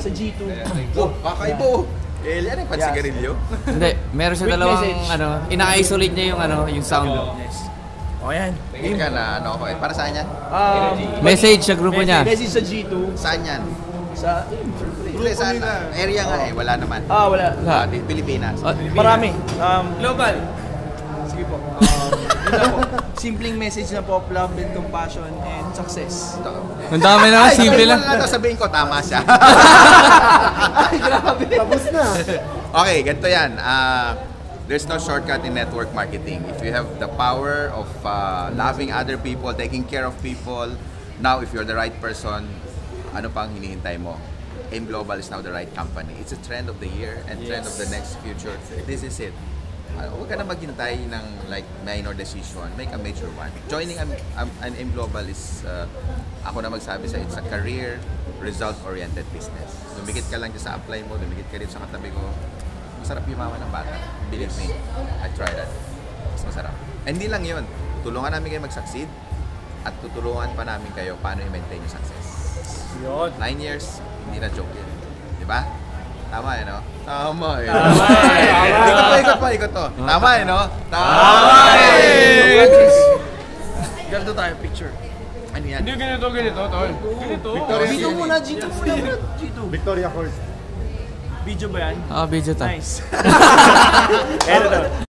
sa G2. Oh, kakaibo! Eh, ano yung pansigarilyo? Hindi, meron siya Quick dalawang, message. ina-isolate niya yung sound. Yes. O yan. Game ka na, ano ko eh. Para saan yan? Message sa grupo niya. Message sa G2. Saan yan? Sa... Hindi, saan? Area nga eh, wala naman. Wala. Di Pilipinas. Marami. Global. Sige po. Yun na po. Simpleng message na po of love and compassion and success. Ang dami naman, simple lang. Ay, sabihin ko, tama siya. Ay, grabe. Tapos na. Okay, ganito yan. There's no shortcut in network marketing. If you have the power of loving other people, taking care of people, now if you're the right person, ano pang hinihintay mo? AIM Global is now the right company. It's a trend of the year and trend of the next future. This is it. Huwag ka na maghintay ng like minor decision. Make a major one. Joining an AIM Global is, ako na magsabi sa it's a career, result-oriented business. Dumikit ka lang sa apply mo, dumikit ka rin sa katabi ko. Masarap yumaman ng bata. Believe me, I tried that. Mas masarap. And hindi lang yun. Tulungan namin kayo mag-succeed at tutulungan pa namin kayo paano i-maintain yung success. 9 years, hindi na joke yun. Di ba? Tama eh, no? Tama eh. Ikot to. Tama eh, no? Tama eh! Ganito tayo, picture. Ano yan? Hindi, ganito, tol. Ganito. G2 muna, G2 muna. G2. Victoria Falls. Video ba yan? Video to. Nice. Eto to.